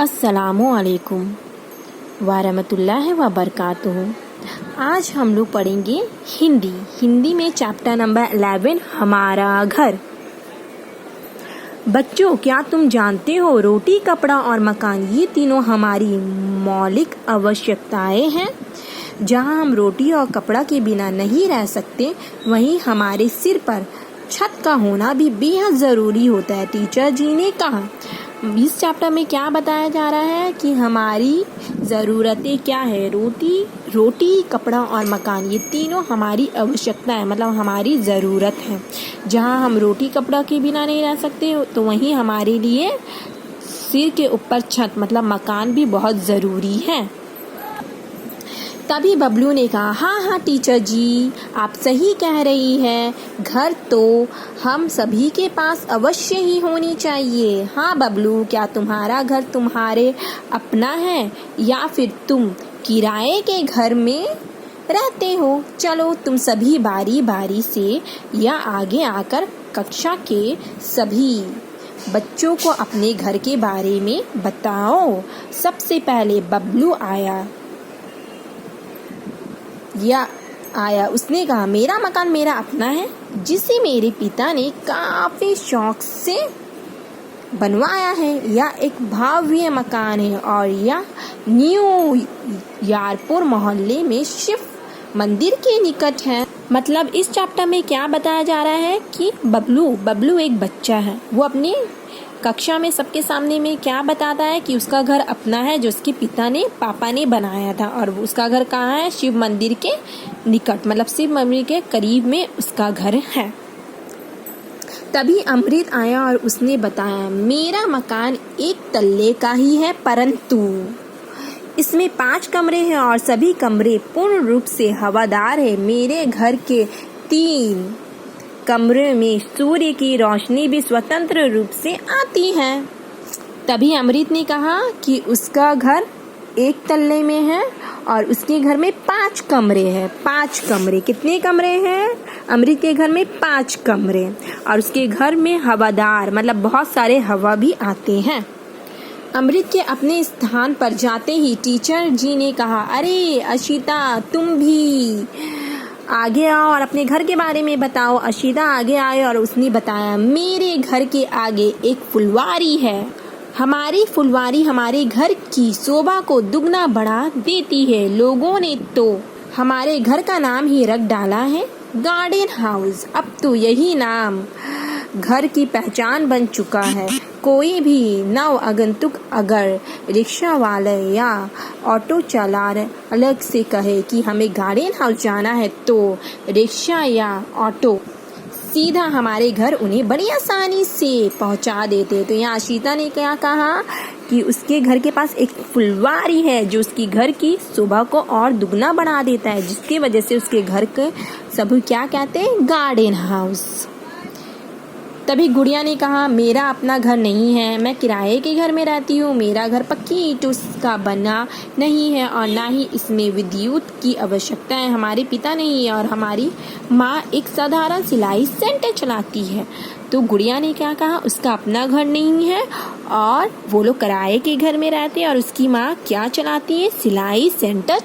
अस्सलामु अलैकुम वरहमतुल्लाहि वबरकातुहू। आज हम लोग पढ़ेंगे हिंदी में चैप्टर नंबर 11 हमारा घर। बच्चों, क्या तुम जानते हो रोटी, कपड़ा और मकान ये तीनों हमारी मौलिक आवश्यकताएं हैं। जहां हम रोटी और कपड़ा के बिना नहीं रह सकते, वहीं हमारे सिर पर छत का होना भी बेहद ज़रूरी होता है। टीचर जी ने कहा। इस चैप्टर में क्या बताया जा रहा है कि हमारी ज़रूरतें क्या है। रोटी, कपड़ा और मकान ये तीनों हमारी आवश्यकता है, मतलब हमारी ज़रूरत है। जहाँ हम रोटी कपड़ा के बिना नहीं रह सकते, तो वहीं हमारे लिए सिर के ऊपर छत मतलब मकान भी बहुत ज़रूरी है। तभी बबलू ने कहा, हाँ टीचर जी, आप सही कह रही हैं। घर तो हम सभी के पास अवश्य ही होनी चाहिए। हाँ बबलू, क्या तुम्हारा घर तुम्हारे अपना है या फिर तुम किराए के घर में रहते हो? चलो तुम सभी बारी बारी से या आगे आकर कक्षा के सभी बच्चों को अपने घर के बारे में बताओ। सबसे पहले बबलू आया। उसने कहा, मेरा मकान मेरा अपना है, जिसे मेरे पिता ने काफी शौक से बनवाया है। यह एक भव्य मकान है और यह न्यू यारपुर मोहल्ले में शिव मंदिर के निकट है। मतलब इस चैप्टर में क्या बताया जा रहा है कि बबलू एक बच्चा है। वो अपने कक्षा में सबके सामने में क्या बताता है कि उसका घर अपना है, जो उसके पापा ने बनाया था, और उसका घर कहाँ है? शिव मंदिर के निकट, मतलब शिव मंदिर के करीब में उसका घर है। तभी अमृत आया और उसने बताया, मेरा मकान एक तल्ले का ही है, परंतु इसमें 5 कमरे हैं और सभी कमरे पूर्ण रूप से हवादार है। मेरे घर के 3 कमरे में सूर्य की रोशनी भी स्वतंत्र रूप से आती है। तभी अमृत ने कहा कि उसका घर एक तल्ले में है और उसके घर में 5 कमरे हैं। 5 कमरे, कितने कमरे हैं? अमृत के घर में 5 कमरे, और उसके घर में हवादार मतलब बहुत सारे हवा भी आते हैं। अमृत के अपने स्थान पर जाते ही टीचर जी ने कहा, अरे अशिता, तुम भी आगे आओ और अपने घर के बारे में बताओ। अशिता आगे आए और उसने बताया, मेरे घर के आगे एक फुलवारी है। हमारी फुलवारी हमारे घर की शोभा को दुगना बढ़ा देती है। लोगों ने तो हमारे घर का नाम ही रख डाला है, गार्डन हाउस। अब तो यही नाम घर की पहचान बन चुका है। कोई भी नव आगंतुक अगर रिक्शा वाले या ऑटो चालक अलग से कहे कि हमें गार्डन हाउस जाना है, तो रिक्शा या ऑटो सीधा हमारे घर उन्हें बड़ी आसानी से पहुंचा देते। तो यहाँ अशिता ने क्या कहा कि उसके घर के पास एक फुलवारी है, जो उसकी घर की शोभा को और दुगना बढ़ा देता है, जिसकी वजह से उसके घर के सभी क्या कहते हैं? Garden house. तभी गुड़िया ने कहा, मेरा अपना घर नहीं है, मैं किराए के घर में रहती हूँ। मेरा घर पक्की ईंटों का बना नहीं है और ना ही इसमें विद्युत की आवश्यकता है। हमारे पिता नहीं है और हमारी माँ एक साधारण सिलाई सेंटर चलाती है। तो गुड़िया ने क्या कहा, उसका अपना घर नहीं है और वो लोग किराए के घर में रहते हैं और उसकी माँ क्या चलाती है? सिलाई सेंटर